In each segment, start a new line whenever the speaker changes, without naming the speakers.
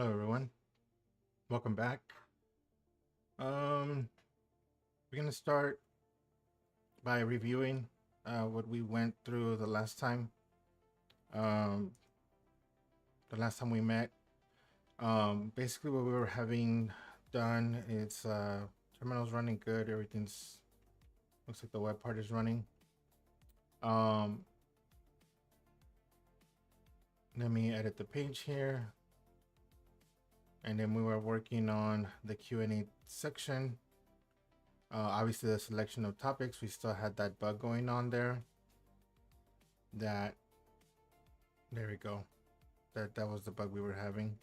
Hello everyone, welcome back. We're gonna start by reviewing what we went through the last time. Um, the last time we met. Basically what we were having done is terminal's running good. Everything's looks like the web part is running. Um, Let me edit the page here, and then we were working on the Q&A section. Obviously the selection of topics, we still had that bug going on there. There we go. That was the bug we were having.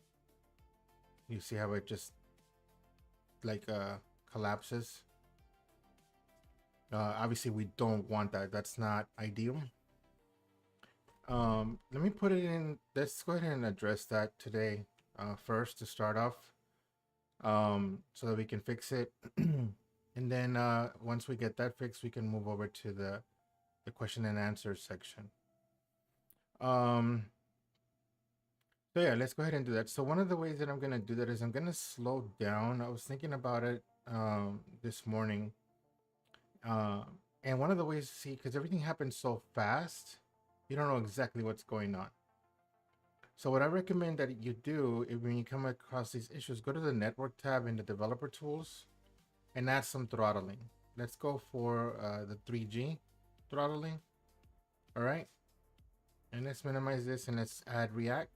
You see how it just like collapses. Obviously we don't want that. That's not ideal. Let me put it in. Let's go ahead and address that today first to start off, so that we can fix it. And then once we get that fixed, we can move over to the question and answer section. So yeah, let's go ahead and do that. So one of the ways that I'm gonna do that is I'm gonna slow down. I was thinking about it this morning, and one of the ways to see, because everything happens so fast, you don't know exactly what's going on. So what I recommend that you do when you come across these issues, go to the network tab in the developer tools and add some throttling. Let's go for the 3G throttling. All right, and let's minimize this and let's add React.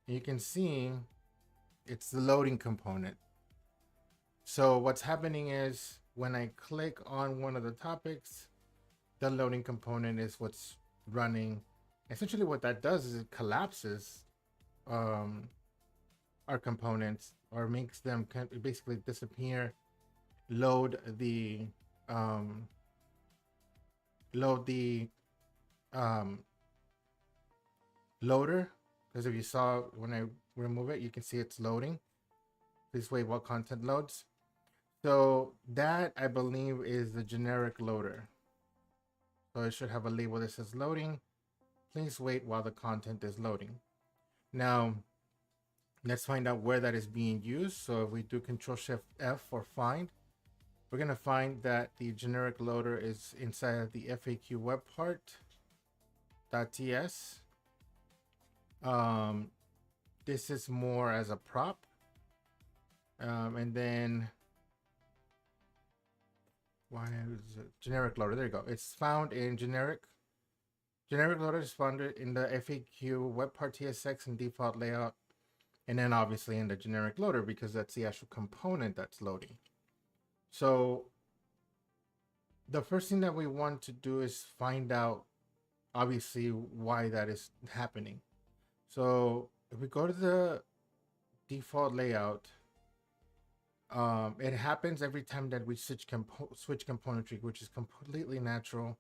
You can see it's the loading component. So what's happening is when I click on one of the topics, the loading component is what's running. Essentially what that does is it collapses our components, or makes them basically disappear, load the loader, because if you saw when I remove it, you can see it's loading this way while content loads. So that, I believe, is the generic loader. So it should have a label that says loading. Please wait while the content is loading. Now let's find out where that is being used. So if we do Control-Shift-F for find, we're going to find that the generic loader is inside of the FAQ Webpart.ts. This is more as a prop. And then why is it generic loader? There you go. It's found in generic loader is found in the FAQ Webpart TSX and default layout, and then obviously in the generic loader because that's the actual component that's loading. So the first thing that we want to do is find out obviously why that is happening. So if we go to the default layout, it happens every time that we switch componentry, which is completely natural,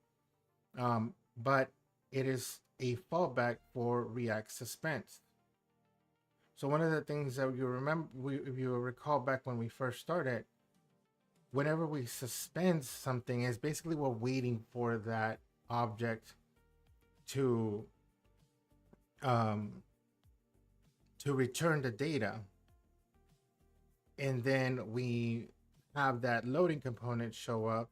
but it is a fallback for React suspense. So one of the things that you remember, if you recall back when we first started, whenever we suspend something, is basically we're waiting for that object to return the data, and then we have that loading component show up.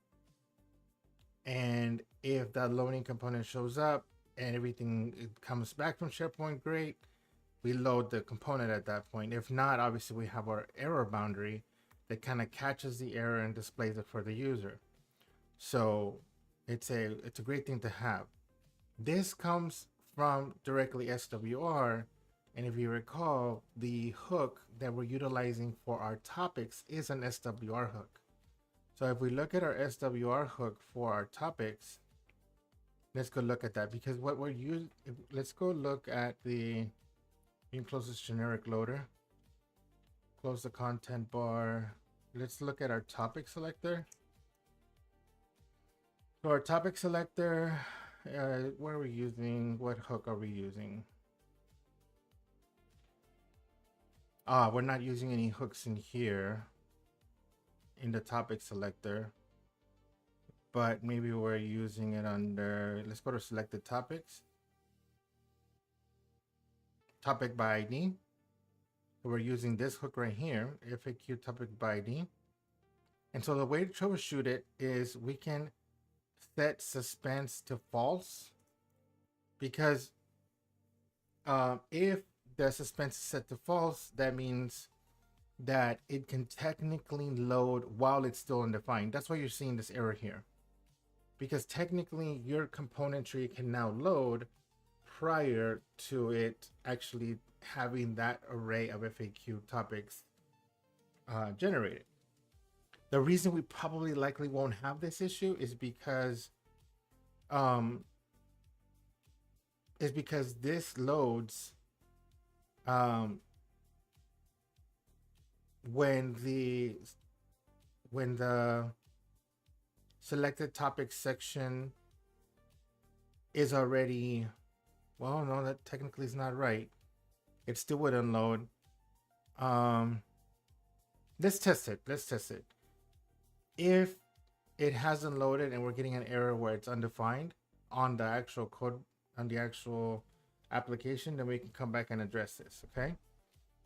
And if that loading component shows up and everything comes back from SharePoint, great, we load the component at that point. If not, obviously we have our error boundary that kind of catches the error and displays it for the user. So it's a great thing to have. This comes from directly SWR, and if you recall, the hook that we're utilizing for our topics is an SWR hook. So if we look at our SWR hook for our topics, let's go look at that, because what we're using, let's go look at the, you can close this generic loader, close the content bar. Let's look at our topic selector. So our topic selector, what are we using? What hook are we using? We're not using any hooks in here in the topic selector, but maybe we're using it under, let's go to selected topics, topic by ID. So we're using this hook right here, FAQ topic by ID. And so the way to troubleshoot it is we can set suspense to false, because if the suspense is set to false, that means that it can technically load while it's still undefined. That's why you're seeing this error here, because technically your componentry can now load prior to it actually having that array of FAQ topics generated. The reason we probably likely won't have this issue is because this loads when the selected topic section is already, well, no, that technically is not right. It still would unload. Let's test it. If it hasn't loaded and we're getting an error where it's undefined on the actual code, on the actual application, then we can come back and address this, okay?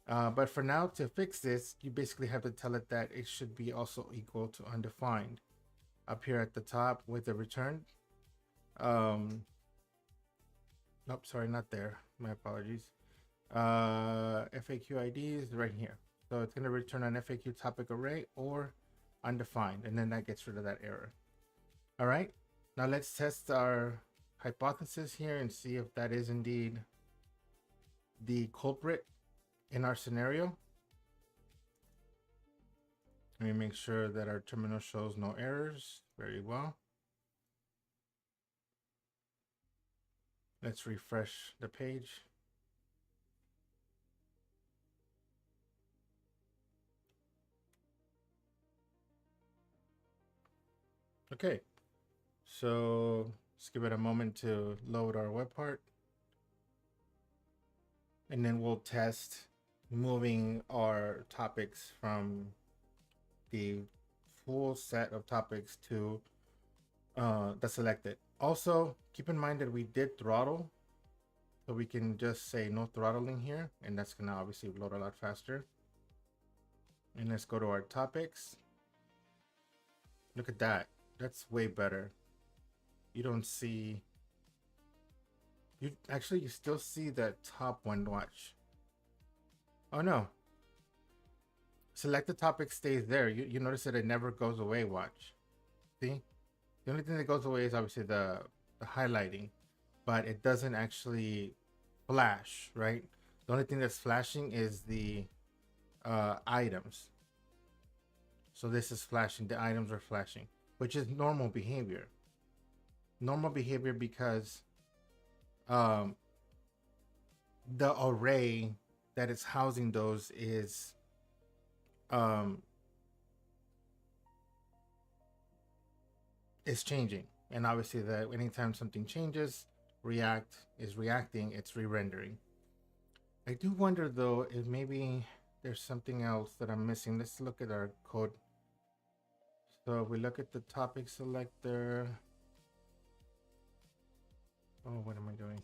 But for now, to fix this, you basically have to tell it that it should be also equal to undefined up here at the top with the return. Nope, sorry, not there. My apologies. FAQ ID is right here. So it's going to return an FAQ topic array or undefined, and then that gets rid of that error. All right, now let's test our hypothesis here and see if that is indeed the culprit in our scenario. Let me make sure that our terminal shows no errors. Very well. Let's refresh the page. Okay, so let's give it a moment to load our Webpart. And then we'll test moving our topics from the full set of topics to the selected. Also, keep in mind that we did throttle, so we can just say no throttling here, and that's gonna obviously load a lot faster. And let's go to our topics. Look at that. That's way better. You don't see, you still see that top one. Watch. Oh no. Select the topic stays there. You notice that it never goes away. Watch. See? The only thing that goes away is obviously the highlighting, but it doesn't actually flash, right? The only thing that's flashing is the items. So this is flashing, the items are flashing, which is normal behavior. Normal behavior because the array that is housing those is changing, and obviously that anytime something changes, React is reacting, it's re-rendering. I do wonder though if maybe there's something else that I'm missing. Let's look at our code. So if we look at the topic selector, oh, what am I doing?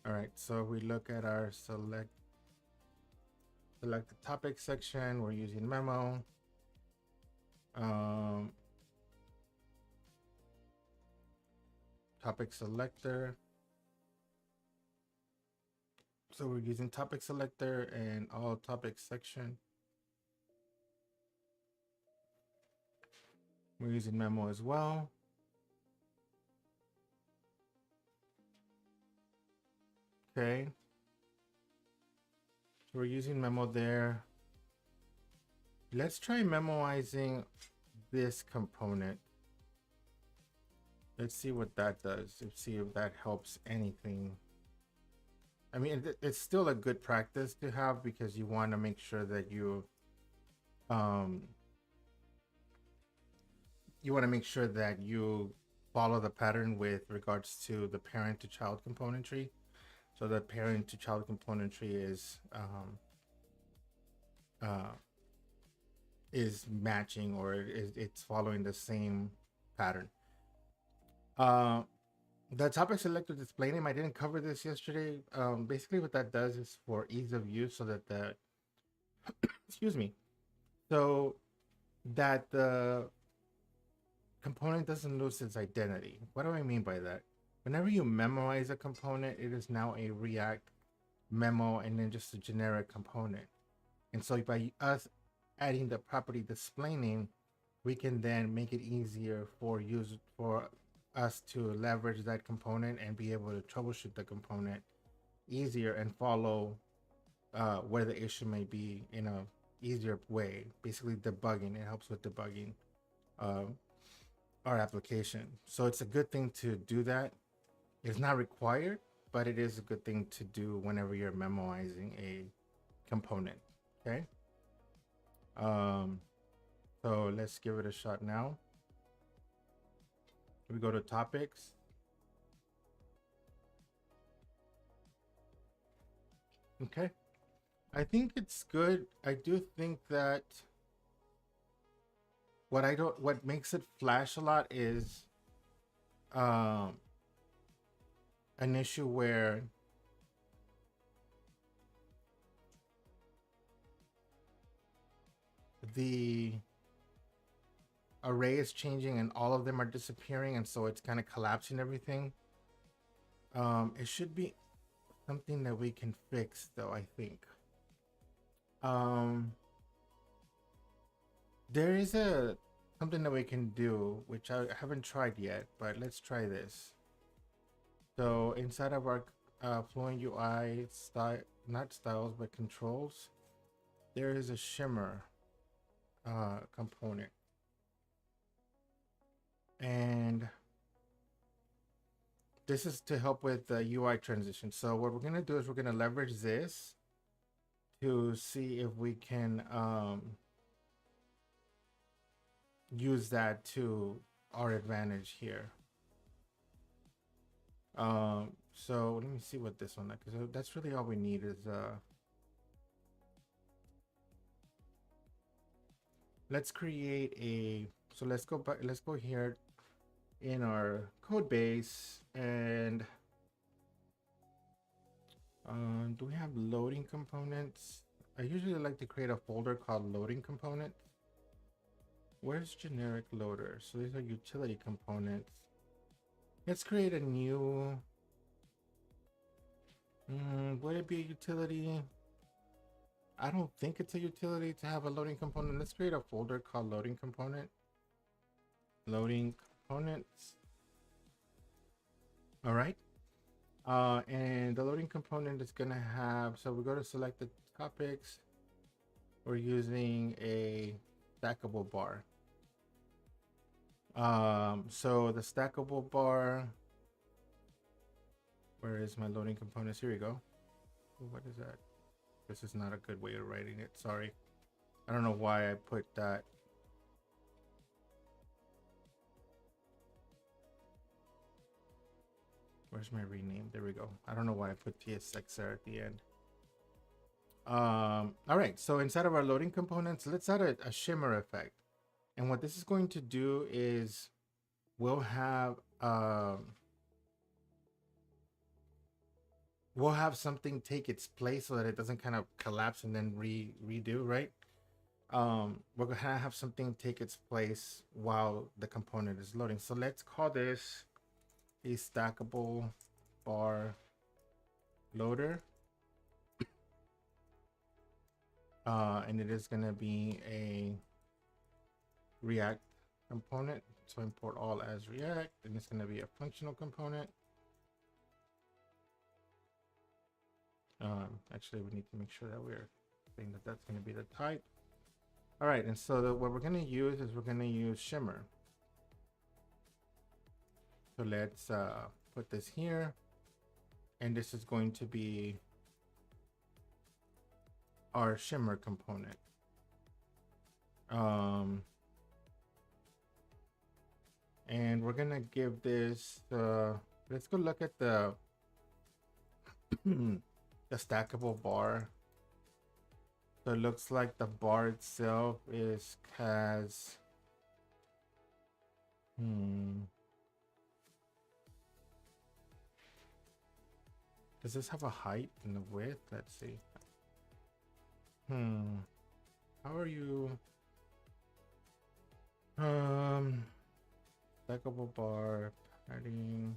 All right, so we look at our select the topic section. We're using memo. Topic selector. So we're using topic selector and all topic section. We're using memo as well. Okay. So we're using memo there. Let's try memoizing this component. Let's see what that does. Let's see if that helps anything. I mean, it's still a good practice to have because you want to make sure that you want to make sure that you follow the pattern with regards to the parent to child componentry. So the parent to child componentry is matching, or it's following the same pattern. The topic selector display name, I didn't cover this yesterday. Basically what that does is for ease of use, so that the excuse me, so that the component doesn't lose its identity. What do I mean by that? Whenever you memorize a component, it is now a React memo and then just a generic component. And so by us adding the property display name, we can then make it easier for us to leverage that component and be able to troubleshoot the component easier and follow where the issue may be in a easier way. Basically, debugging. It helps with debugging uh, our application. So it's a good thing to do that. It's not required, but it is a good thing to do whenever you're memoizing a component. Okay. So let's give it a shot now. We go to topics. Okay. I think it's good. I do think that what makes it flash a lot is um an issue where the array is changing and all of them are disappearing, and so it's kind of collapsing everything. It should be something that we can fix though, I think. There is something that we can do, which I haven't tried yet, but let's try this. So inside of our Fluent UI style, not styles, but controls, there is a shimmer component. And this is to help with the UI transition. So what we're gonna do is we're gonna leverage this to see if we can use that to our advantage here. So let me see what this one, because that's really all we need is let's create a, so let's go back, let's go here in our code base, and do we have loading components? I usually like to create a folder called loading components. Where's generic loader? So these are utility components. Let's create a new, would it be a utility? I don't think it's a utility to have a loading component. Let's create a folder called loading component. Loading components. All right. And the loading component is gonna have, so we go to select the topics. We're using a stackable bar. So the stackable bar, where is my loading components? Here we go. What is that? This is not a good way of writing it. Sorry. I don't know why I put that. Where's my rename? There we go. I don't know why I put TSX there at the end. All right. So inside of our loading components, let's add a shimmer effect. And what this is going to do is we'll have something take its place so that it doesn't kind of collapse and then redo, right? We're gonna have something take its place while the component is loading. So let's call this a stackable bar loader. And it is gonna be a React component. So import all as React, and it's gonna be a functional component. Actually, we need to make sure that we're saying that that's going to be the type. All right, and so what we're going to use is we're going to use shimmer. So let's put this here, and this is going to be our shimmer component. And we're going to give this, let's go look at the the stackable bar. So it looks like the bar itself has Does this have a height and a width? Let's see. How are you? Stackable bar, padding.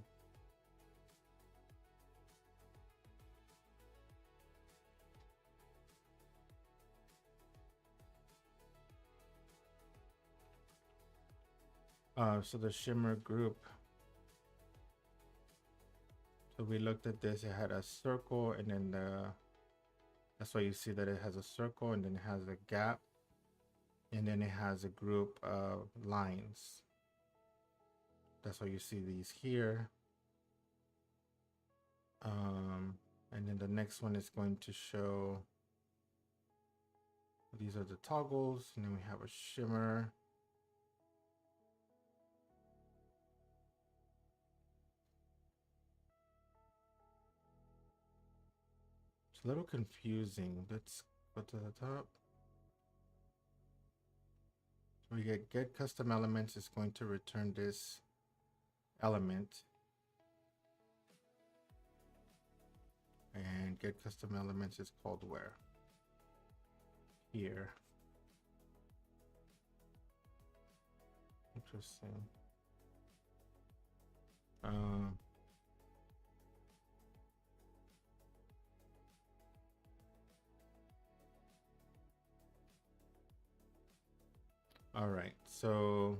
So the shimmer group. So we looked at this, it had a circle, and then that's why you see that it has a circle, and then it has a gap, and then it has a group of lines. That's why you see these here. And then the next one is going to show, these are the toggles, and then we have a shimmer. It's a little confusing. Let's go to the top. So we get custom elements is going to return this element. And get custom elements is called where? Here. Interesting. All right, so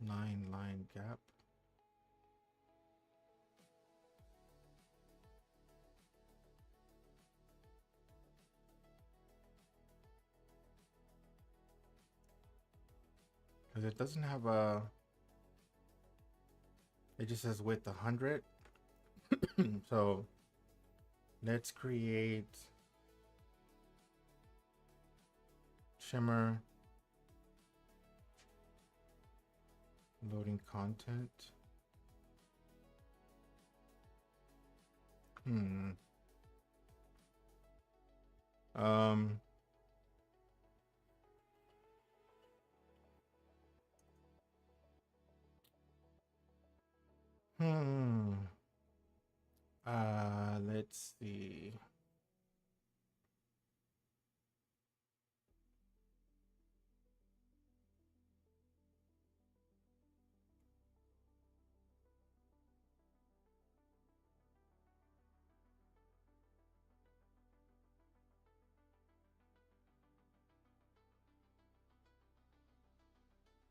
line gap. Because it doesn't have a, it just says width 100. So let's create shimmer, loading content. Let's see.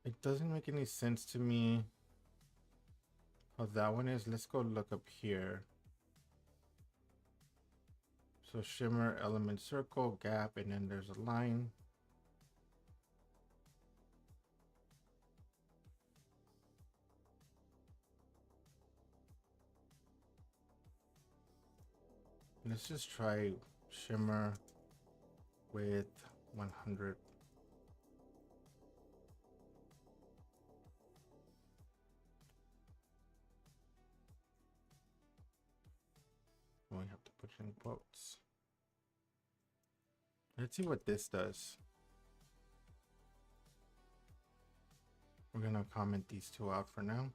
It doesn't make any sense to me how that one is. Let's go look up here. So shimmer, element, circle, gap, and then there's a line. Let's just try shimmer with 100. We have to put in quotes. Let's see what this does. We're gonna comment these two out for now.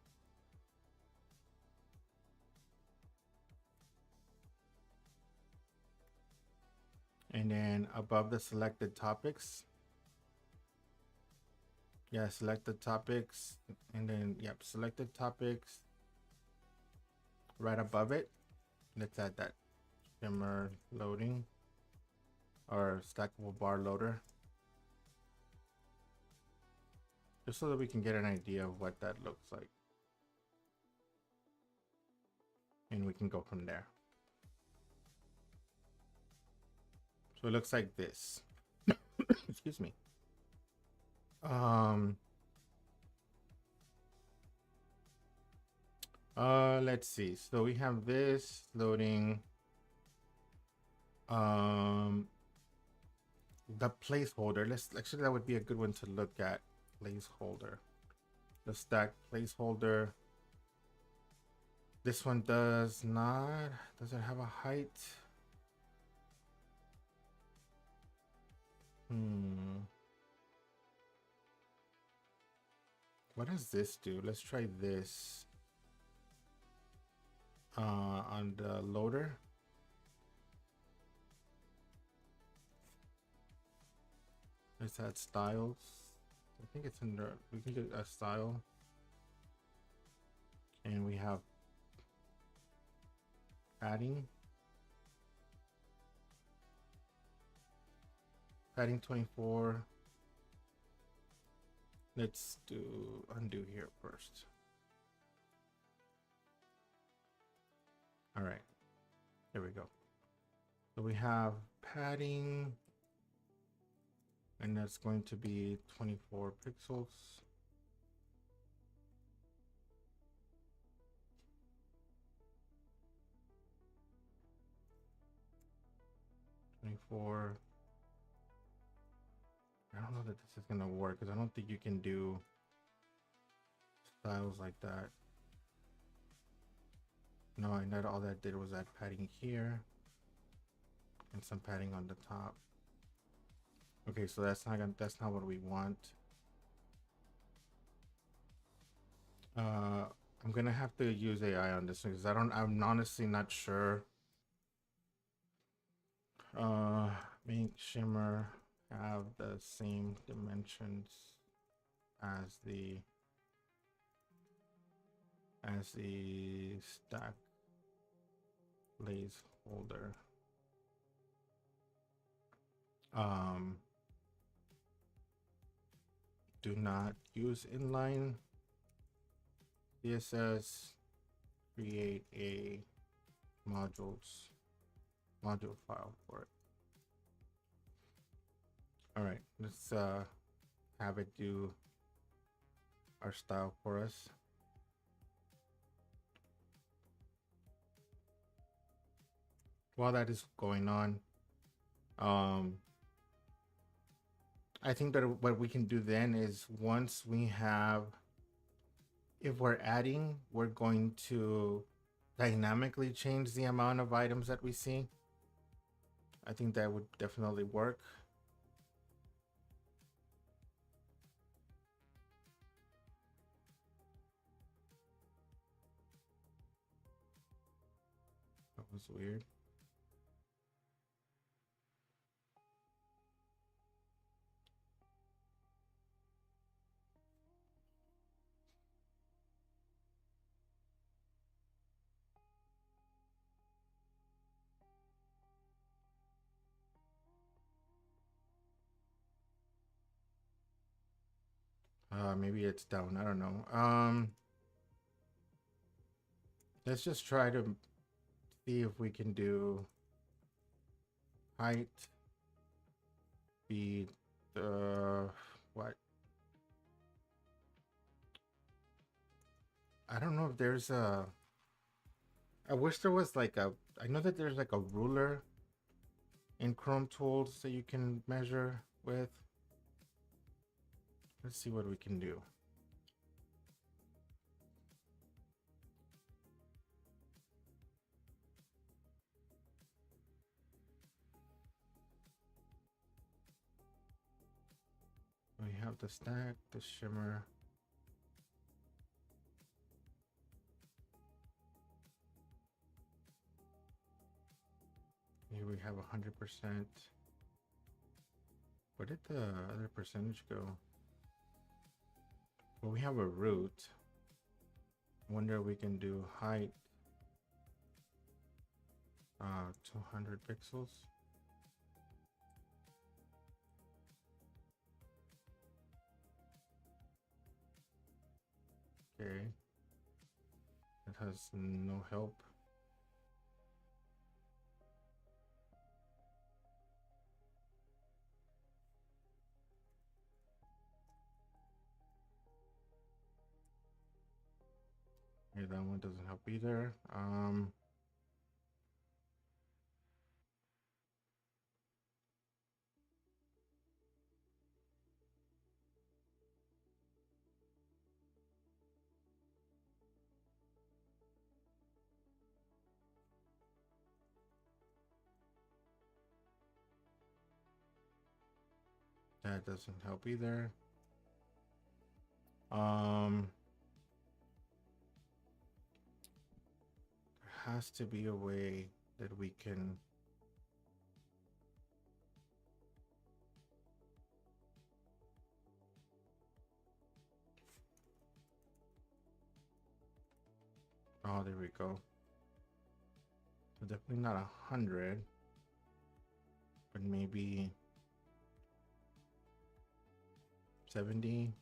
And then above the selected topics, yeah, selected topics, and then yep, selected topics. Right above it, let's add that shimmer loading or stackable bar loader, just so that we can get an idea of what that looks like, and we can go from there. So it looks like this. Excuse me. Let's see. So we have this loading. The placeholder. Let's actually, that would be a good one to look at. Placeholder. The stack placeholder. This one does not. Does it have a height? What does this do? Let's try this on the loader. Let's add styles. I think it's in there. We can do a style. And we have padding. Padding 24. Let's do undo here first. All right, there we go. So we have padding, and that's going to be 24 pixels. I don't know that this is gonna work because I don't think you can do styles like that. No, I know all that did was add padding here and some padding on the top. Okay, so that's not what we want. I'm gonna have to use AI on this one because I'm honestly not sure. Make shimmer have the same dimensions as the stack placeholder. Do not use inline CSS. Create a module file for it. All right, let's have it do our style for us. While that is going on, I think that what we can do then is once we have, if we're adding, we're going to dynamically change the amount of items that we see. I think that would definitely work. That was weird. Maybe it's down. I don't know. Let's just try to see if we can do height, speed, what? I don't know if there's a. I wish there was like a. I know that there's like a ruler in Chrome tools that you can measure with. Let's see what we can do. We have the stack, the shimmer. Here we have 100%. Where did the other percentage go? Well, we have a root. I wonder if we can do height. 200 pixels. Okay. It has no help. Okay, that one doesn't help either. That doesn't help either. There has to be a way that we can. Oh, there we go. So definitely not 100, but maybe 70.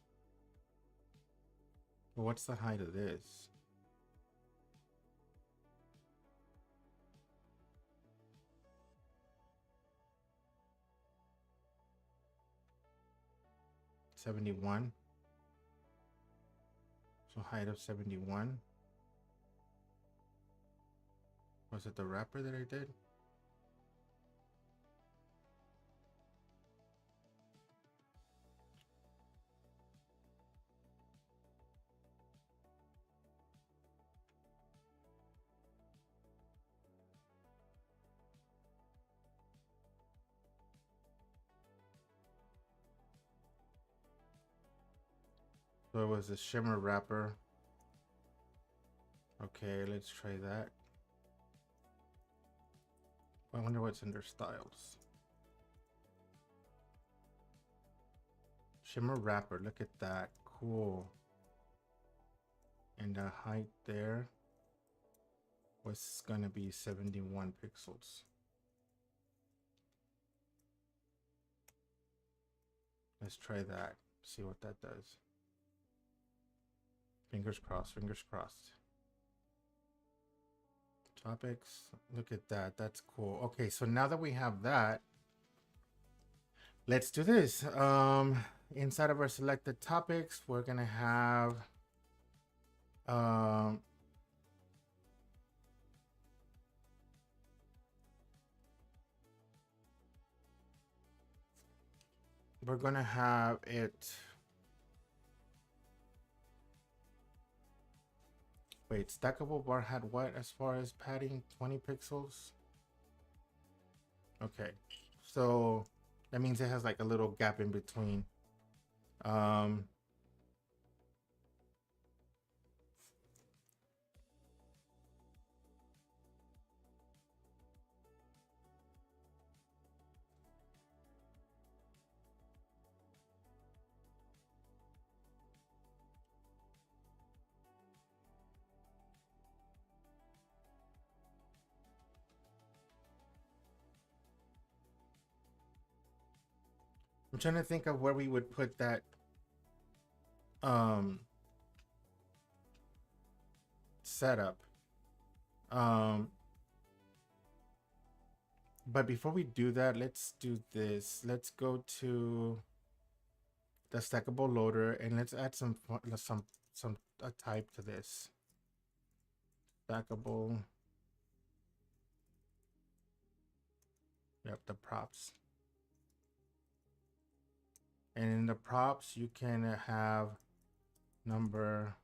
Well, what's the height of this? $71. So height of 71. Was it the wrapper that I did? So it was a shimmer wrapper. Okay, let's try that. I wonder what's under styles. Shimmer wrapper, look at that. Cool. And the height there was gonna be 71 pixels. Let's try that. See what that does. Fingers crossed, fingers crossed. Topics, look at that. That's cool. Okay, so now that we have that, let's do this. Inside of our selected topics, we're gonna have we're gonna have it. Wait, stackable bar had what as far as padding? 20 pixels. Okay, so that means it has like a little gap in between. I'm trying to think of where we would put that setup. But before we do that, let's do this. Let's go to the stackable loader and let's add some type to this. Stackable. Yep, the props. And in the props, you can have number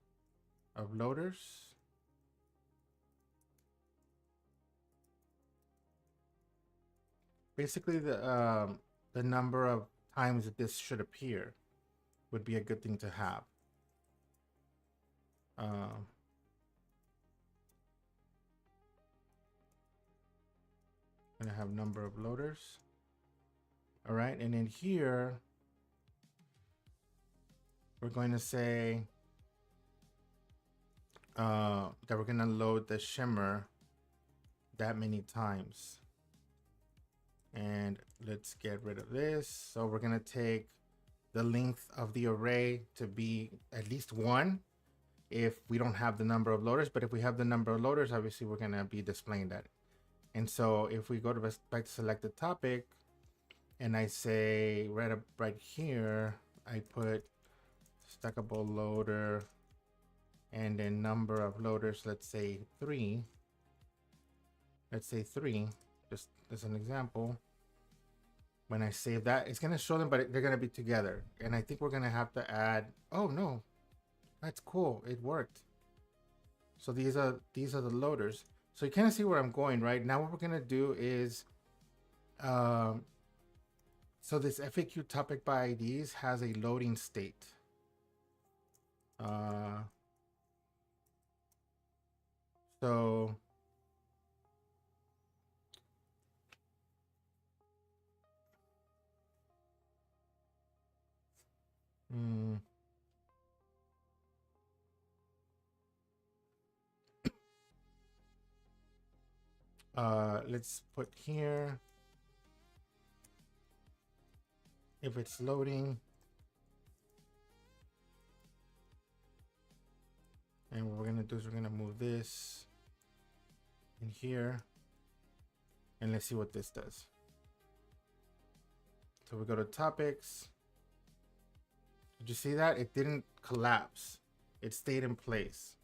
of loaders. Basically, the number of times that this should appear would be a good thing to have. Gonna have number of loaders. All right, and in here, we're going to say that we're gonna load the shimmer that many times. And let's get rid of this. So we're gonna take the length of the array to be at least 1 if we don't have the number of loaders, but if we have the number of loaders, obviously we're gonna be displaying that. And so if we go to back to selected topic and I say right here, I put stackable loader and then number of loaders, let's say 3. Let's say 3, just as an example. When I save that, it's gonna show them, but they're gonna be together. And I think we're gonna have to add, oh no, that's cool, it worked. So these are the loaders. So you kind of see where I'm going, right? Now what we're gonna do is, so this FAQ topic by IDs has a loading state. Uh, so mm, let's put here if it's loading. And what we're gonna do is we're gonna move this in here, and let's see what this does. So we go to topics. Did you see that? It didn't collapse. It stayed in place.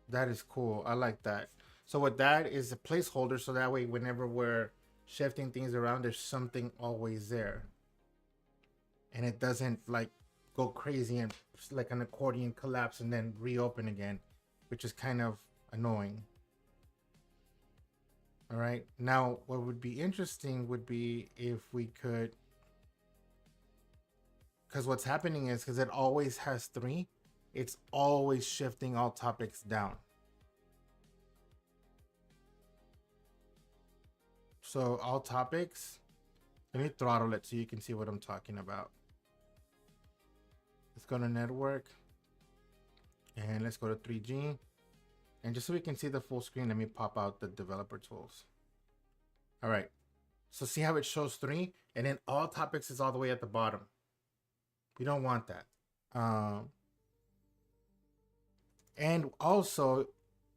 That is cool. I like that. So what that is a placeholder, so that way whenever we're shifting things around, there's something always there. And it doesn't like go crazy and like an accordion collapse and then reopen again, which is kind of annoying. All right. Now, what would be interesting would be if we could, because what's happening is because it always has 3, it's always shifting all topics down. So all topics, let me throttle it so you can see what I'm talking about. Let's go to network and let's go to 3G. And just so we can see the full screen, let me pop out the developer tools. All right. So see how it shows 3 and then all topics is all the way at the bottom. We don't want that. And also,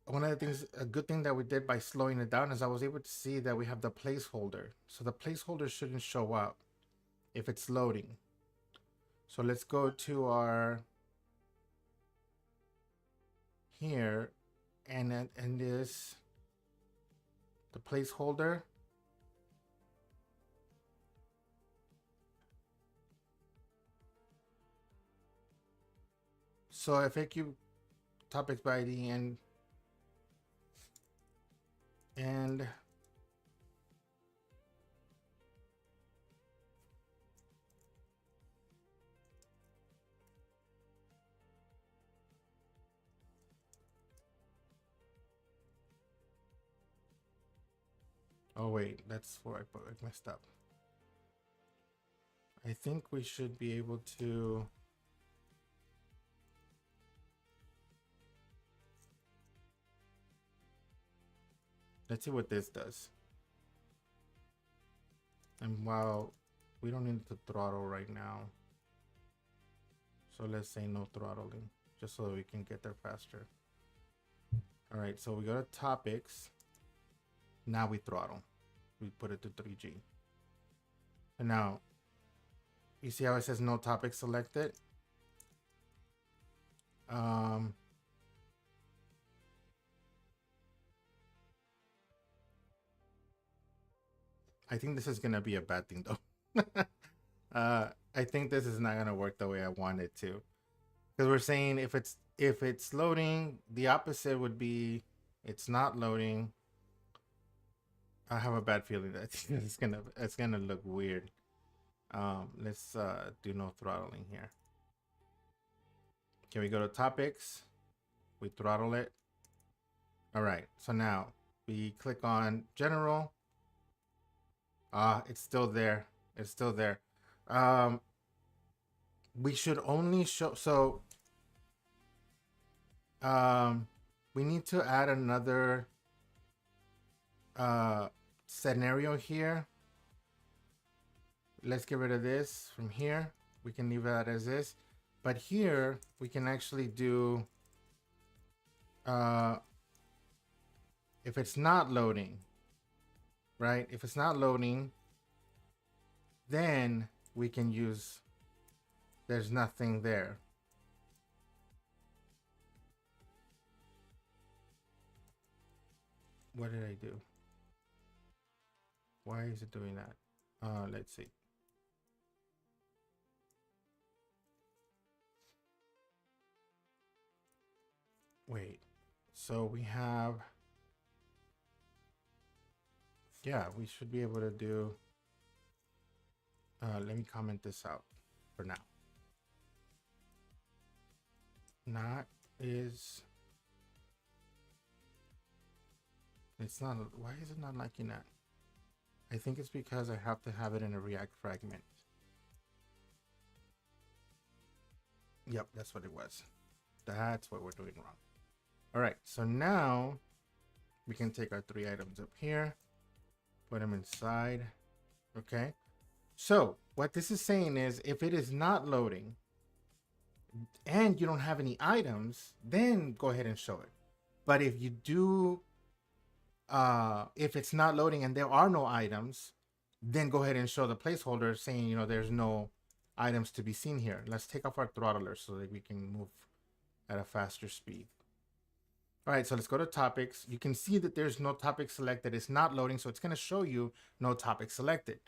one of the things, a good thing that we did by slowing it down is I was able to see that we have the placeholder. So the placeholder shouldn't show up if it's loading. So let's go to our here and this, the placeholder. So FAQ topics by ID and oh wait, that's where I messed up. I think we should be able to let's see what this does. And while we don't need to throttle right now, so let's say no throttling, just so we can get there faster. All right, so we go to topics. Now we throttle. We put it to 3G. And now, you see how it says no topic selected? I think this is gonna be a bad thing though. I think this is not gonna work the way I want it to, because we're saying if it's loading, the opposite would be it's not loading. I have a bad feeling that it's gonna look weird. Let's do no throttling here. Can we go to topics? We throttle it. All right. So now we click on general. It's still there. It's still there. We should only show, so we need to add another scenario here. Let's get rid of this from here. We can leave that as this, but here we can actually do if it's not loading, right? If it's not loading, then we can use there's nothing there. What did I do? Why is it doing that? Let's see. Wait, so we have, yeah, we should be able to do, let me comment this out for now. not is, it's not, why is it not liking that? I think it's because I have to have it in a React fragment. Yep, that's what it was. That's what we're doing wrong. All right, so now we can take our 3 items up here, put them inside. Okay, so what this is saying is if it is not loading and you don't have any items, then go ahead and show it. But if you do, if it's not loading and there are no items, then go ahead and show the placeholder saying, you know, there's no items to be seen here. Let's take off our throttler so that we can move at a faster speed. All right, so let's go to topics. You can see that there's no topic selected. It's not loading, so it's going to show you no topic selected.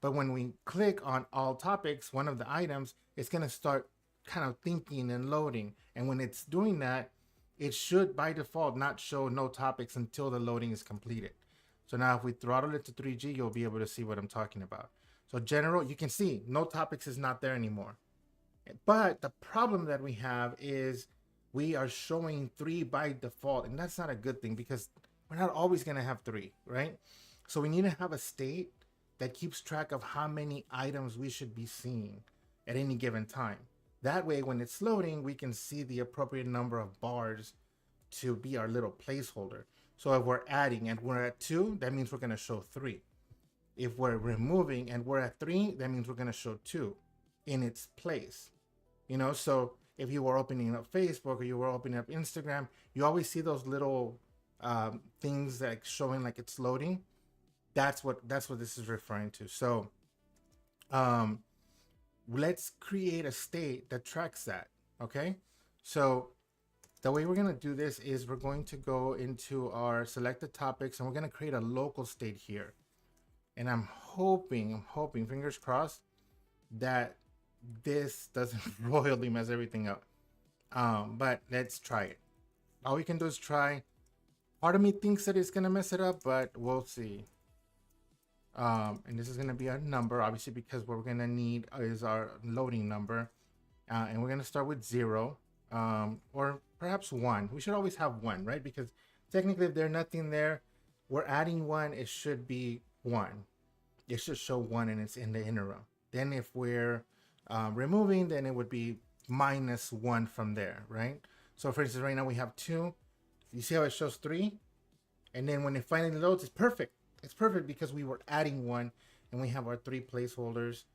But when we click on all topics, one of the items, it's going to start kind of thinking and loading. And when it's doing that, it should by default not show no topics until the loading is completed. So now if we throttle it to 3G, you'll be able to see what I'm talking about. So general, you can see no topics is not there anymore. But the problem that we have is we are showing 3 by default, and that's not a good thing because we're not always going to have 3, right? So we need to have a state that keeps track of how many items we should be seeing at any given time. That way, when it's loading, we can see the appropriate number of bars to be our little placeholder. So if we're adding and we're at 2, that means we're going to show 3. If we're removing and we're at 3, that means we're going to show 2 in its place. You know, so if you were opening up Facebook or you were opening up Instagram, you always see those little things like showing like it's loading. That's what this is referring to. So let's create a state that tracks that. Okay, so the way we're going to do this is we're going to go into our selected topics and we're going to create a local state here. And I'm hoping, fingers crossed, that this doesn't royally mess everything up. But let's try it. All we can do is try. Part of me thinks that it's gonna mess it up, but we'll see. And this is gonna be our number, obviously, because what we're gonna need is our loading number. And we're gonna start with 0, or perhaps 1. We should always have 1, right? Because technically if there's nothing there, we're adding 1, it should be 1. It should show 1 and it's in the interim. Then if we're removing, then it would be -1 from there, right? So for instance, right now we have 2. You see how it shows 3? And then when it finally loads, it's perfect. It's perfect because we were adding 1 and we have our 3 placeholders.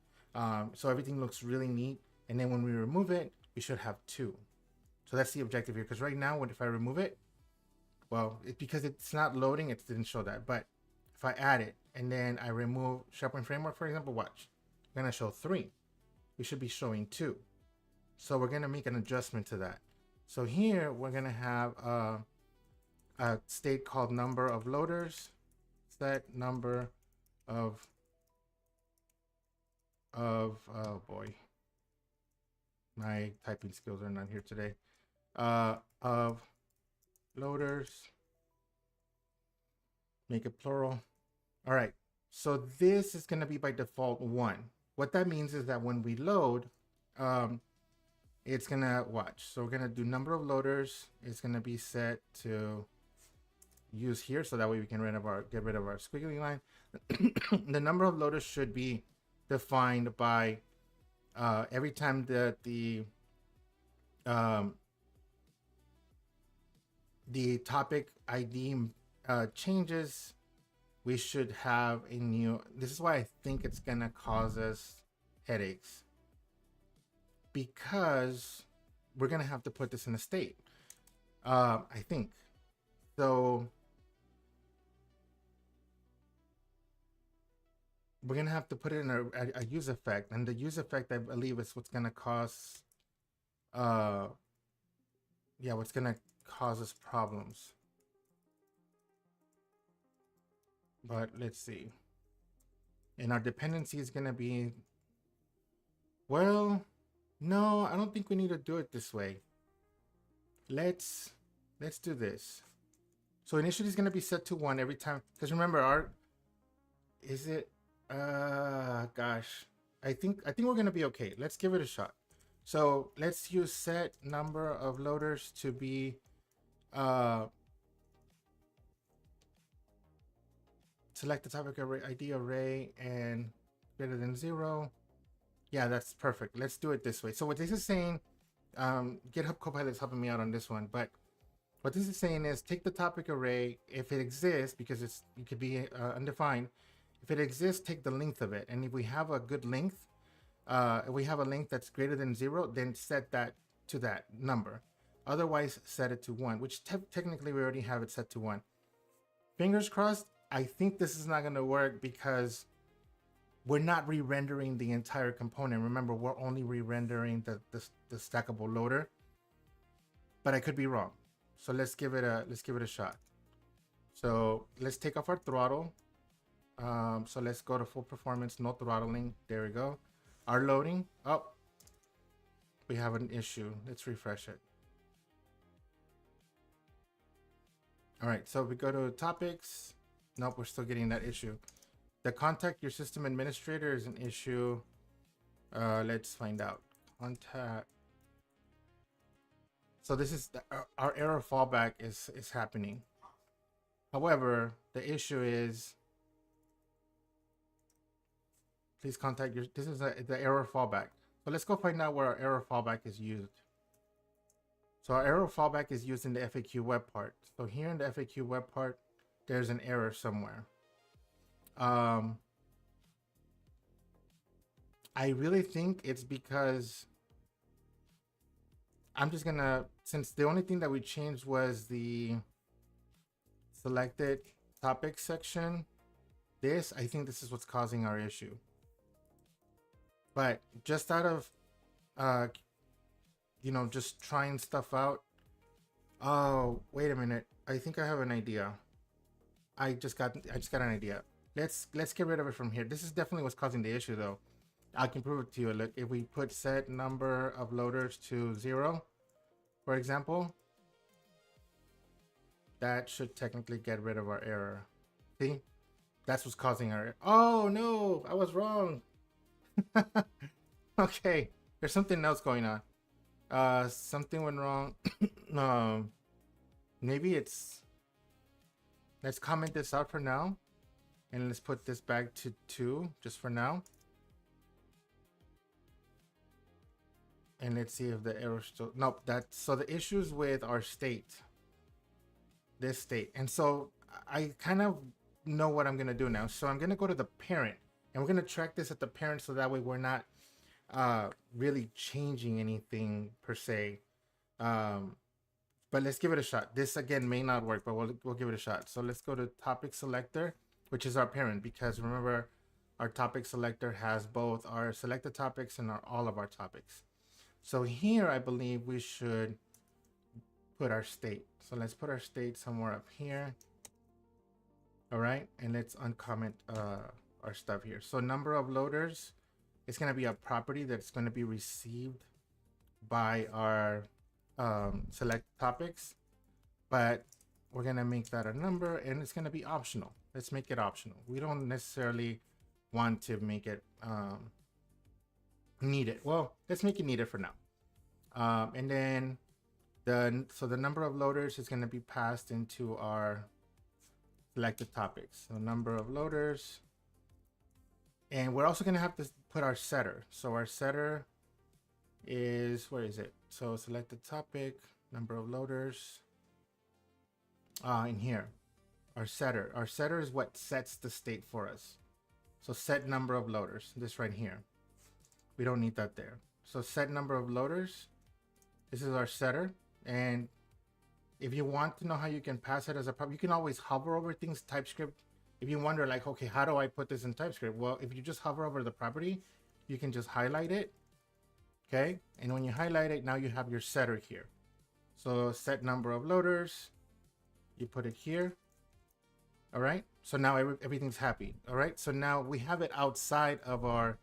So everything looks really neat. And then when we remove it, we should have 2. So that's the objective here. Because right now, if I remove it, well, it's because it's not loading, it didn't show that. But if I add it and then I remove SharePoint Framework, for example, watch. I'm going to show 3. We should be showing 2. So we're going to make an adjustment to that. So here we're going to have a state called number of loaders, set number of oh boy, my typing skills are not here today, of loaders, make it plural. All right, so this is going to be by default 1. What that means is that when we load, it's gonna watch. So we're gonna do number of loaders. It's gonna be set to use here, so that way we can get rid of our squiggly line. The number of loaders should be defined by every time that the topic ID changes, we should have a new. This is why I think it's gonna cause us headaches, because we're gonna have to put this in a state. I think so. We're gonna have to put it in a use effect, and the use effect, I believe, is what's gonna cause what's gonna cause us problems. But let's see. And our dependency is gonna be, well, no, I don't think we need to do it this way. Let's do this. So initially it's gonna be set to 1 every time, because remember is it gosh, I think we're gonna be okay. Let's give it a shot. So let's use set number of loaders to be select the topic array ID array and greater than 0. Yeah, that's perfect. Let's do it this way. So what this is saying, GitHub Copilot's helping me out on this one, but what this is saying is take the topic array if it exists, because it could be undefined. If it exists, take the length of it, and if we have a good length, if we have a length that's greater than 0, then set that to that number. Otherwise, set it to 1, which technically we already have it set to 1. Fingers crossed. I think this is not going to work because we're not re-rendering the entire component. Remember, we're only re-rendering the stackable loader, but I could be wrong. So let's give it a shot. So let's take off our throttle. So let's go to full performance, no throttling. There we go. Our loading. Oh, we have an issue. Let's refresh it. All right, so we go to topics. Nope, we're still getting that issue. The contact your system administrator is an issue. Let's find out. Contact. So this is our error fallback is happening. However, the issue is, please contact your, this is the error fallback. So let's go find out where our error fallback is used. So our error fallback is used in the FAQ web part. So here in the FAQ web part, there's an error somewhere. I really think it's because I'm just gonna, since the only thing that we changed was the selected topic section, I think this is what's causing our issue. But just out of, you know, just trying stuff out. Oh, wait a minute. I think I have an idea. I just got an idea. Let's get rid of it from here. This is definitely what's causing the issue though. I can prove it to you. Look, if we put set number of loaders to 0, for example, that should technically get rid of our error. See? That's what's causing our error. Oh no, I was wrong. Okay, there's something else going on. Something went wrong. Maybe it's, let's comment this out for now. And let's put this back to 2 just for now. And let's see if the error still, nope, so the issues with our state, this state. And so I kind of know what I'm gonna do now. So I'm gonna go to the parent and we're gonna track this at the parent, so that way we're not really changing anything per se. But let's give it a shot. This again may not work, but we'll give it a shot. So let's go to topic selector, which is our parent, because remember our topic selector has both our selected topics and all of our topics. So here I believe we should put our state. So let's put our state somewhere up here. All right, and let's uncomment our stuff here. So number of loaders, it's going to be a property that's going to be received by our select topics, but we're going to make that a number, and it's going to be optional. Let's make it optional. We don't necessarily want to make it needed. Well, let's make it needed for now. And then so the number of loaders is going to be passed into our selected topics. So number of loaders, and we're also going to have to put our setter. So our setter is, where is it? So selected topic, number of loaders, in here. Our setter is what sets the state for us. So set number of loaders, this right here. We don't need that there. So set number of loaders, this is our setter. And if you want to know how you can pass it as a property, you can always hover over things, TypeScript. If you wonder like, okay, how do I put this in TypeScript? Well, if you just hover over the property, you can just highlight it. Okay. And when you highlight it, now you have your setter here. So set number of loaders, you put it here. All right. So now everything's happy. All right. So now we have it outside of our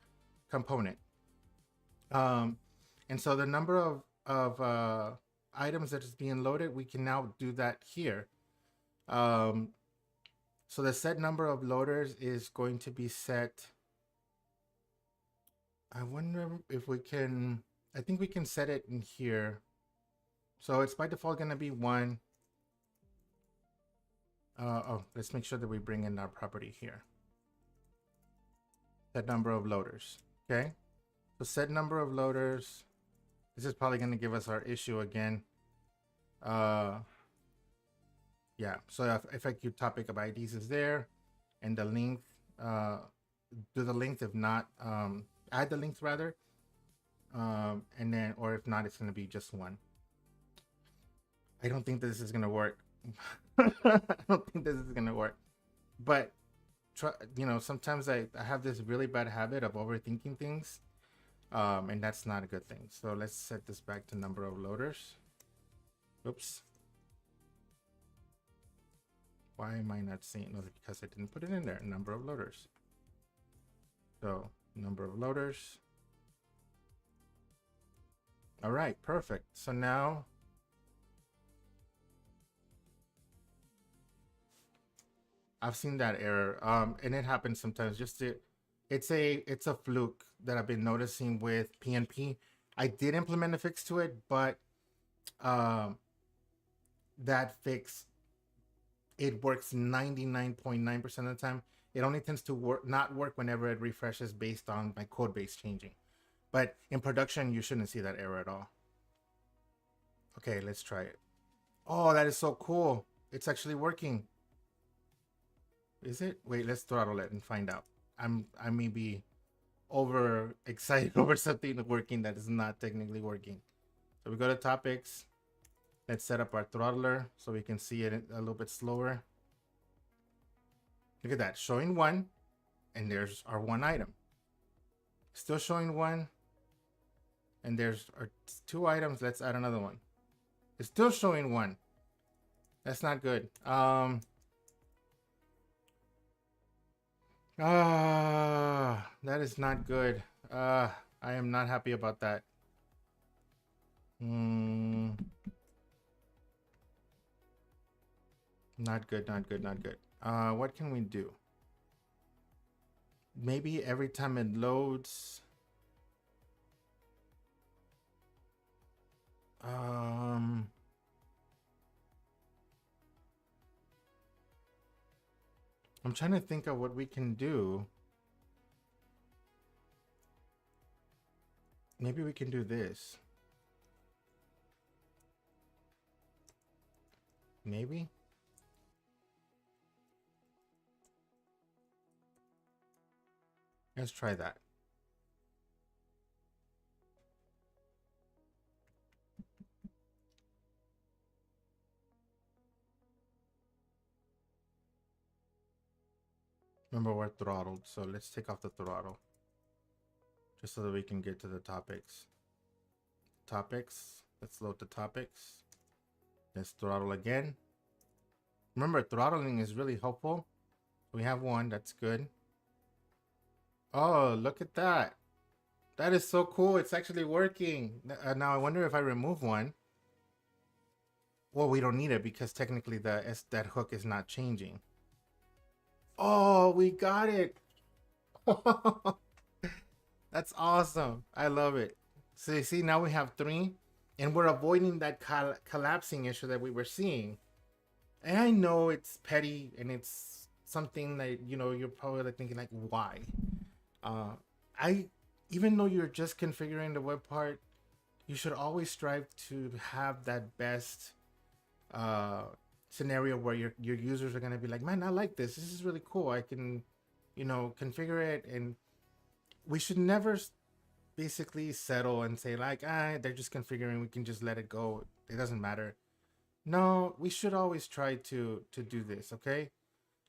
component. And so the number of items that is being loaded, we can now do that here. So the set number of loaders is going to be set. I wonder if we can I think we can set it in here. So it's by default going to be 1. Oh, let's make sure that we bring in our property here. Set number of loaders. Okay. So set number of loaders. This is probably going to give us our issue again. Yeah. So FAQ topic of IDs is there, and the length. Do the length. If not, add the length rather. And then, or if not, it's going to be just 1. I don't think this is going to work. I don't think this is going to work. But try, sometimes I have this really bad habit of overthinking things. And that's not a good thing. So let's set this back to number of loaders. Oops. Why am I not seeing? No, because I didn't put it in there. Number of loaders. So number of loaders. All right, perfect. So now I've seen that error. And it happens sometimes. It's a fluke that I've been noticing with PNP. I did implement a fix to it, but that fix, it works 99.9% of the time. It only tends to not work whenever it refreshes based on my code base changing. But in production, you shouldn't see that error at all. Okay, let's try it. Oh, that is so cool. It's actually working. Is it? Wait, let's throttle it and find out. I may be over excited over something working that is not technically working. So we go to topics. Let's set up our throttler so we can see it a little bit slower. Look at that, showing 1, and there's our 1 item. Still showing 1, and there's our 2 items. Let's add another one. It's still showing 1. That's not good. That is not good. I am not happy about that. Not good, not good, not good. What can we do? Maybe every time it loads. I'm trying to think of what we can do. Maybe we can do this. Maybe. Let's try that. Remember, we're throttled, so let's take off the throttle. Just so that we can get to the topics. Topics. Let's load the topics. Let's throttle again. Remember, throttling is really helpful. We have 1, that's good. Oh, look at that. That is so cool. It's actually working. Now I wonder if I remove 1. Well, we don't need it because technically that hook is not changing. Oh, we got it. That's awesome. I love it. So you see, now we have 3, and we're avoiding that collapsing issue that we were seeing. And I know it's petty and it's something that, you're probably like thinking like, why? Even though you're just configuring the Webpart, you should always strive to have that best scenario where your users are going to be like, man, I like this. This is really cool. I can, configure it. And we should never basically settle and say like, they're just configuring. We can just let it go. It doesn't matter. No, we should always try to do this. Okay.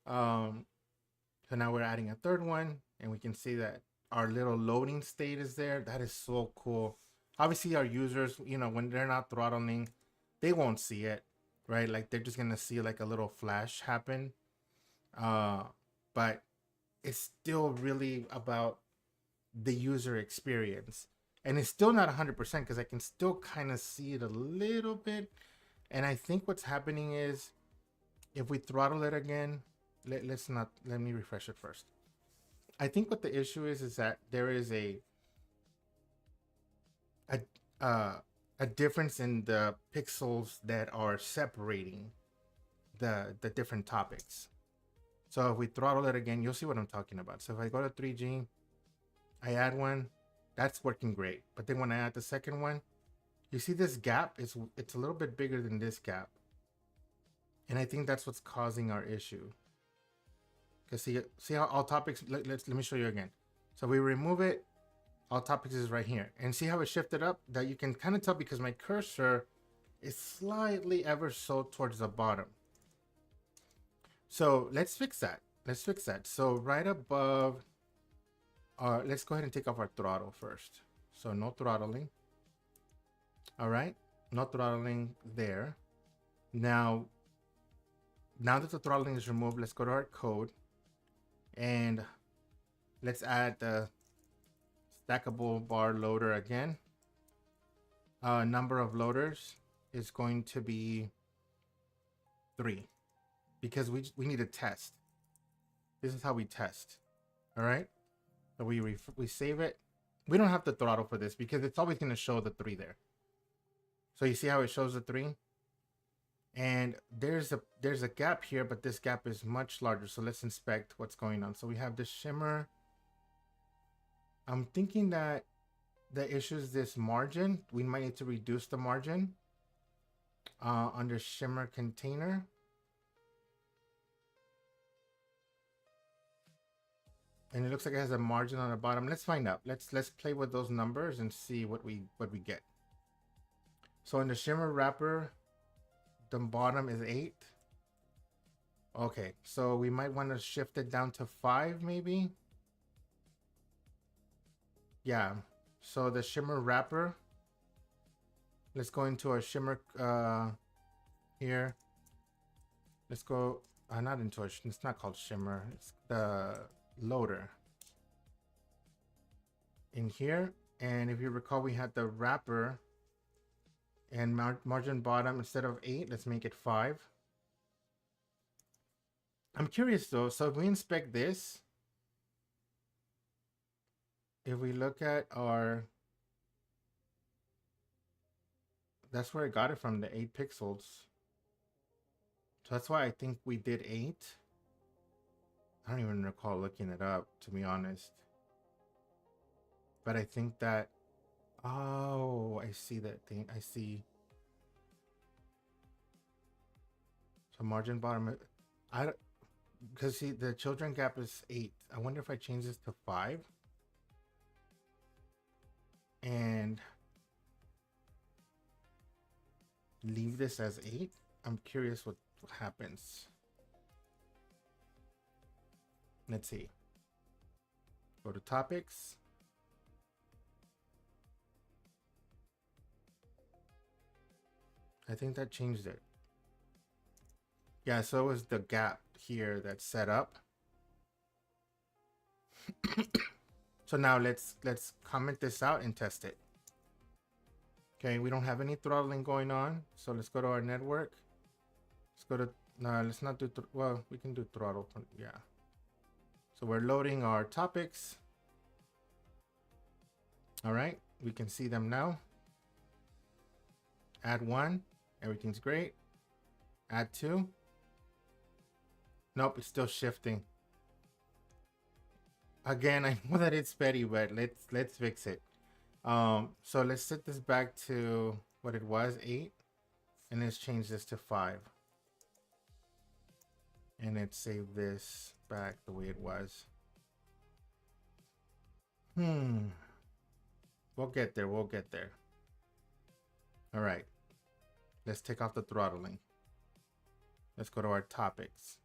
So now we're adding a 3rd one, and we can see that our little loading state is there. That is so cool. Obviously our users, when they're not throttling, they won't see it, right? Like they're just gonna see like a little flash happen. But it's still really about the user experience, and it's still not 100% because I can still kind of see it a little bit. And I think what's happening is if we throttle it again, let me refresh it first. I think what the issue is that there is a difference in the pixels that are separating the different topics. So if we throttle it again, you'll see what I'm talking about. So if I go to 3G, I add one, that's working great. But then when I add the second one, you see this gap, it's a little bit bigger than this gap. And I think that's what's causing our issue. Because see how all topics, let me show you again. So we remove it, all topics is right here. And see how it shifted up? That you can kind of tell because my cursor is slightly ever so towards the bottom. So let's fix that. Let's fix that. So right above, let's go ahead and take off our throttle first. So no throttling. All right, no throttling there. Now that the throttling is removed, let's go to our code and let's add the stackable bar loader again. Number of loaders is going to be 3 because we need to test. This is how we test. All right, so we save it. We don't have to throttle for this because it's always going to show the 3 there. So you see how it shows the 3? And there's a gap here, but this gap is much larger. So let's inspect what's going on. So we have this shimmer. I'm thinking that the issue is this margin. We might need to reduce the margin under shimmer container. And it looks like it has a margin on the bottom. Let's find out. Let's play with those numbers and see what we get. So in the shimmer wrapper, the bottom is 8. Okay, so we might want to shift it down to 5 maybe. Yeah, so the shimmer wrapper, let's go into our shimmer here. Let's go, not into it's not called shimmer, it's the loader in here. And if you recall, we had the wrapper and margin bottom, instead of 8, let's make it 5. I'm curious though, so if we inspect this, if we look at our, that's where I got it from, the 8 pixels. So that's why I think we did 8. I don't even recall looking it up, to be honest. But I think that, oh, I see that thing. I see. So margin bottom, because see the children gap is 8. I wonder if I change this to 5 and leave this as 8. I'm curious what happens. Let's see. Go to topics. I think that changed it. Yeah, so it was the gap here that's set up. So now let's comment this out and test it. Okay, we don't have any throttling going on. So let's go to our network. Let's go to, no, let's not do, well, we can do throttle, yeah. So we're loading our topics. All right, we can see them now. Add 1, everything's great. Add 2. Nope, it's still shifting. Again, I know that it's petty, but let's fix it. So let's set this back to what it was, 8, and let's change this to 5. And let's save this back the way it was. We'll get there, we'll get there. All right, let's take off the throttling. Let's go to our topics.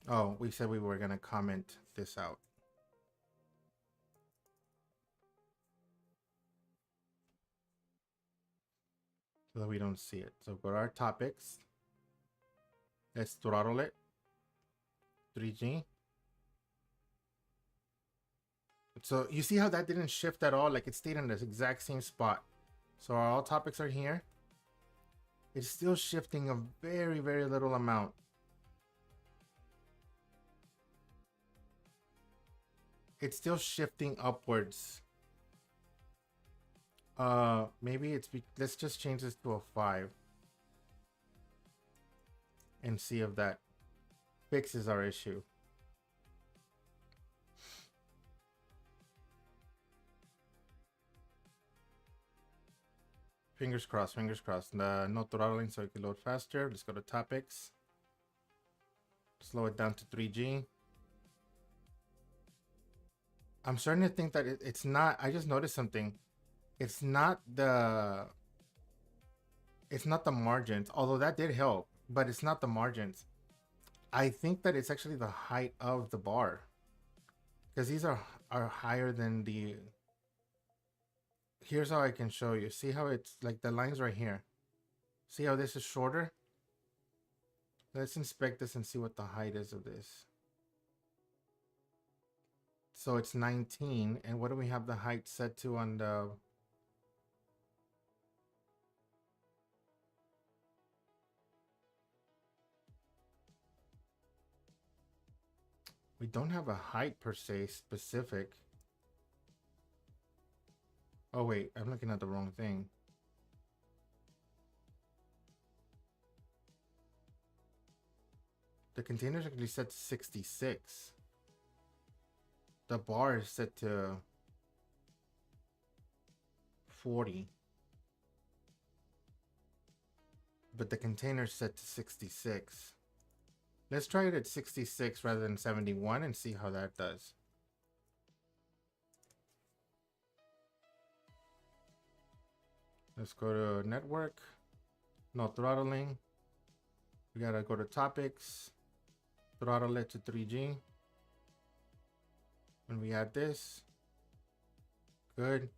Oh, we said we were gonna comment this out. So that we don't see it. So go to our topics. Let's throttle it. 3G. So you see how that didn't shift at all? Like it stayed in the exact same spot. So our all topics are here. It's still shifting a very, very little amount. It's still shifting upwards. Maybe let's just change this to a 5 and see if that fixes our issue. Fingers crossed, fingers crossed. No throttling so it can load faster. Let's go to topics. Slow it down to 3G. I'm starting to think that it's not, I just noticed something. It's not the margins, although that did help, but it's not the margins. I think that it's actually the height of the bar, because these are higher than the. Here's how I can show you. See how it's like the lines right here. See how this is shorter? Let's inspect this and see what the height is of this. So it's 19, and what do we have the height set to on the? We don't have a height per se specific. Oh wait, I'm looking at the wrong thing. The container's actually set to 66. The bar is set to 40. But the container's set to 66. Let's try it at 66 rather than 71 and see how that does. Let's go to network. No throttling. We gotta go to topics. Throttle it to 3G. When we add this. Good.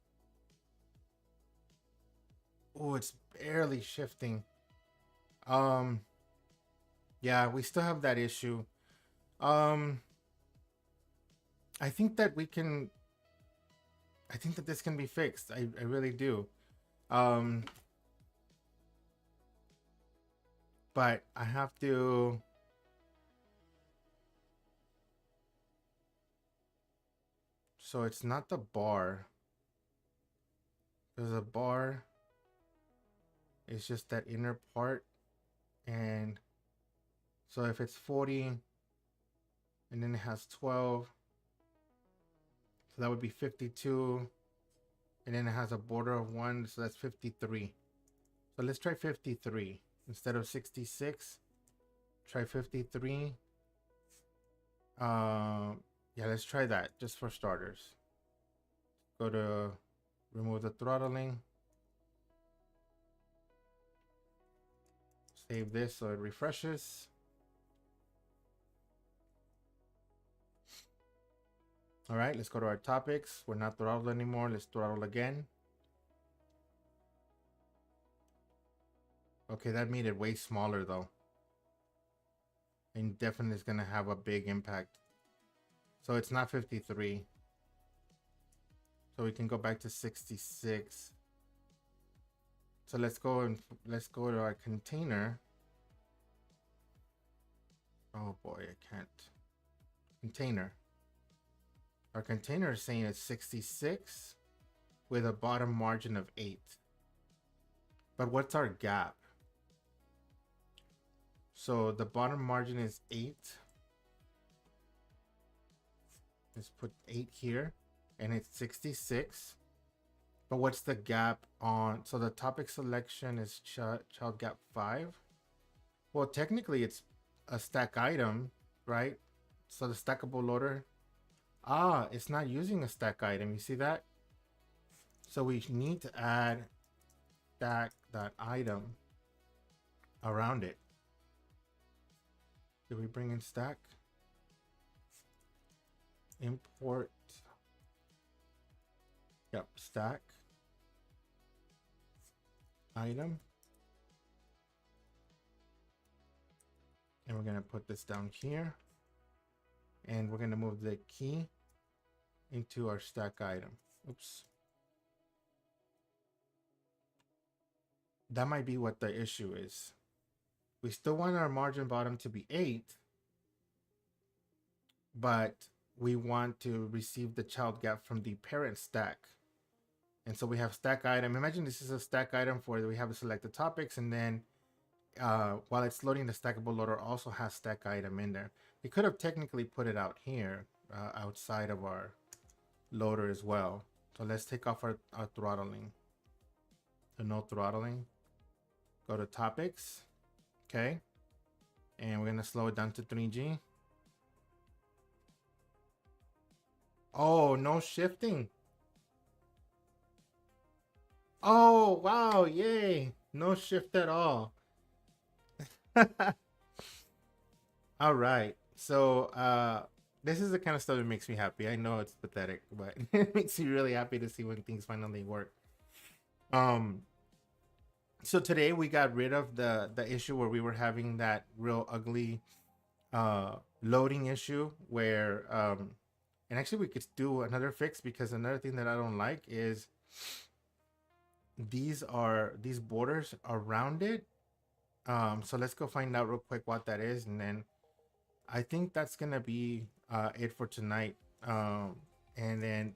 Oh, it's barely shifting. Yeah, we still have that issue. I think that we can. I think that this can be fixed. I really do. But I have to. So it's not the bar. There's a bar. It's just that inner part. And so if it's 40 and then it has 12, so that would be 52. And then it has a border of 1, so that's 53. So let's try 53 instead of 66. Try 53. Yeah, let's try that just for starters. Go to remove the throttling. Save this so it refreshes. All right, let's go to our topics. We're not throttled anymore. Let's throttle again. Okay, that made it way smaller though. And definitely is gonna have a big impact. So it's not 53. So we can go back to 66. So let's go to our container. Oh boy, I can't. Container. Our container is saying it's 66 with a bottom margin of 8. But what's our gap? So the bottom margin is 8. Let's put 8 here, and it's 66. But what's the gap on? So the topic selection is child gap 5. Well, technically it's a stack item, right? So the stackable loader. Ah, it's not using a stack item. You see that? So we need to add stack.item around it. Did we bring in stack? Import. Yep, stack. Item. And we're going to put this down here. And we're going to move the key into our stack item. Oops. That might be what the issue is. We still want our margin bottom to be 8, but we want to receive the child gap from the parent stack. And so we have stack item. Imagine this is a stack item for we have to select the topics, and then while it's loading, the stackable loader also has stack item in there. We could have technically put it out here outside of our loader as well. So let's take off our throttling. So no throttling. Go to topics. Okay. And we're going to slow it down to 3G. Oh, no shifting. Oh, wow. Yay. No shift at all. All right. So, this is the kind of stuff that makes me happy. I know it's pathetic, but it makes me really happy to see when things finally work. So today we got rid of the issue where we were having that real ugly loading issue where and actually we could do another fix, because another thing that I don't like is these borders around it. So let's go find out real quick what that is, and then I think that's gonna be it for tonight. And then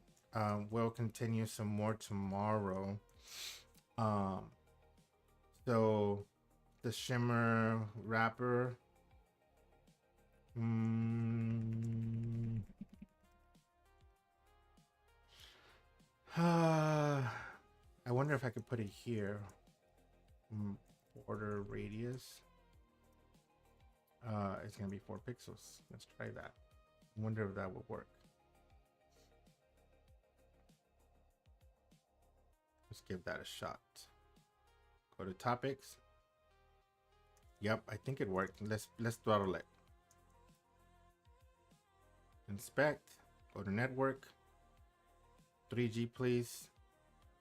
we'll continue some more tomorrow. So the shimmer wrapper. I wonder if I could put it here. Border radius. It's gonna be 4 pixels. Let's try that. I wonder if that would work. Let's give that a shot. Go to topics. Yep, I think it worked. Let's throttle it. Inspect. Go to network. 3G, please.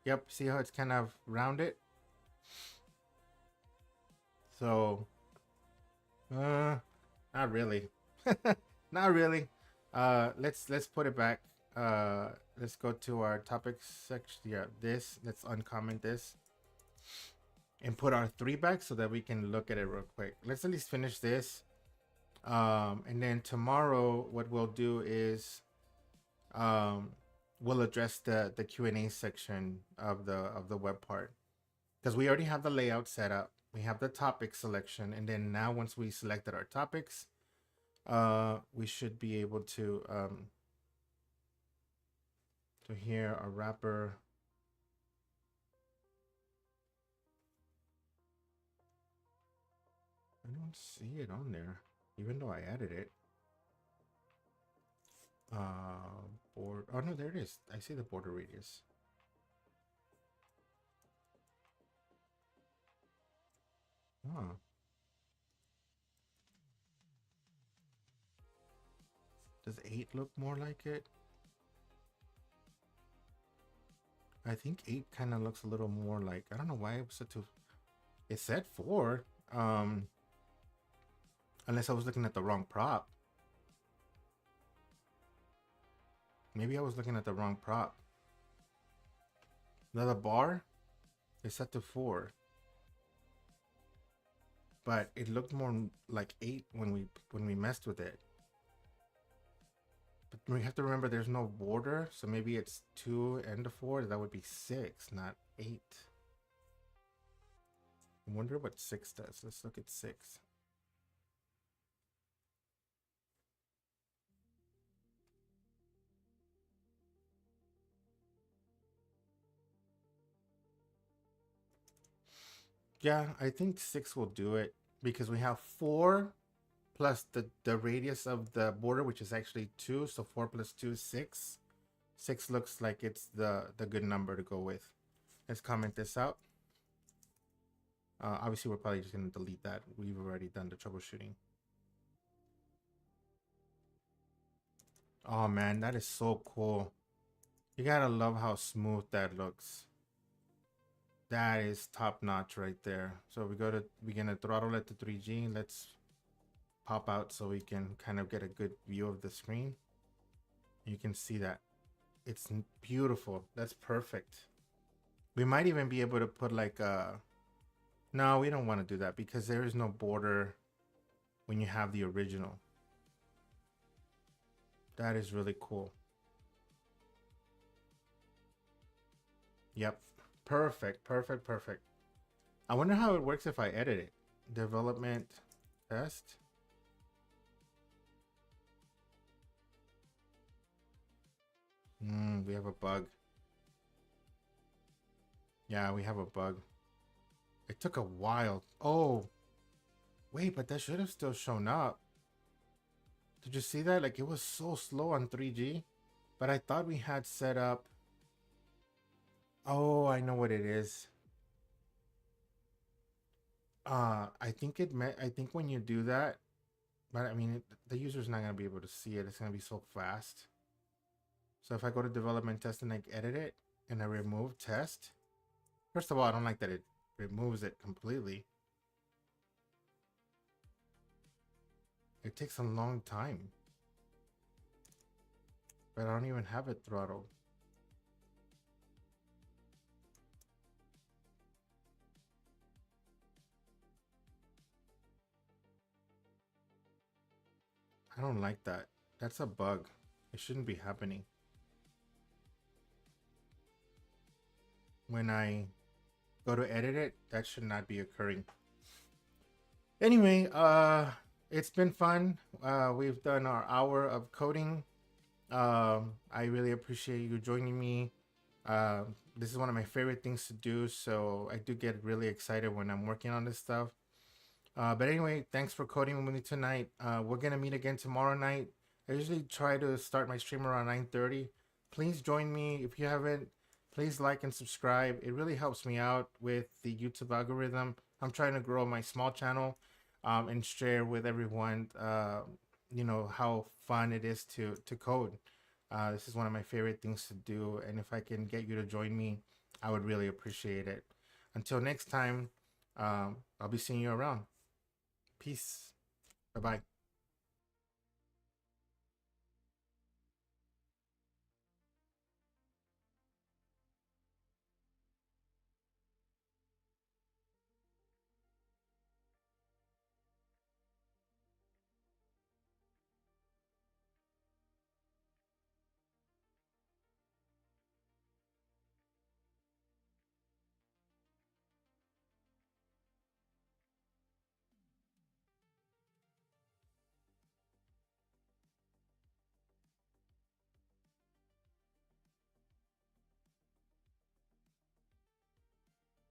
Yep, see how it's kind of rounded? So, not really. Not really. Let's put it back. Let's go to our topics section. Yeah, let's uncomment this and put our 3 back so that we can look at it real quick. Let's at least finish this. And then tomorrow what we'll do is we'll address the Q&A section of the web part, because we already have the layout set up. We have the topic selection, and then now once we selected our topics, we should be able to here our wrapper. I don't see it on there, even though I added it. Board. Oh no, there it is. I see the border radius. Oh. Does 8 look more like it? I think 8 kind of looks a little more like, I don't know why it was set to, it said 4. Unless I was looking at the wrong prop. Maybe I was looking at the wrong prop. Now the bar is set to 4. But it looked more like 8 when we messed with it. But we have to remember there's no border, so maybe it's 2 and a 4. That would be 6, not 8. I wonder what 6 does. Let's look at 6. Yeah, I think 6 will do it, because we have 4 plus the radius of the border, which is actually 2. So 4 plus 2 is 6. 6 looks like it's the good number to go with. Let's comment this out. Obviously, we're probably just going to delete that. We've already done the troubleshooting. Oh man, that is so cool. You gotta love how smooth that looks. That is top notch right there. So we're gonna throttle it to 3G. Let's pop out so we can kind of get a good view of the screen. You can see that it's beautiful. That's perfect. We might even be able to put like a, no, we don't want to do that because there is no border when you have the original. That is really cool. Yep. Perfect, perfect, perfect. I wonder how it works if I edit it. Development test. We have a bug. Yeah, we have a bug. It took a while. Oh, wait, but that should have still shown up. Did you see that? Like, it was so slow on 3G. But I thought we had set up. Oh, I know what it is. I think it meant. I think when you do that, but I mean, the user's not gonna be able to see it. It's gonna be so fast. So if I go to development test and I edit it and I remove test, first of all, I don't like that it removes it completely. It takes a long time. But I don't even have it throttled. I don't like that. That's a bug. It shouldn't be happening. When I go to edit it, that should not be occurring. Anyway, it's been fun. We've done our hour of coding. I really appreciate you joining me. This is one of my favorite things to do, so I do get really excited when I'm working on this stuff. But anyway, thanks for coding with me tonight. We're gonna meet again tomorrow night. I usually try to start my stream around 9:30. Please join me if you haven't. Please like and subscribe. It really helps me out with the YouTube algorithm. I'm trying to grow my small channel, and share with everyone, how fun it is to code. This is one of my favorite things to do, and if I can get you to join me, I would really appreciate it. Until next time, I'll be seeing you around. Peace. Bye bye.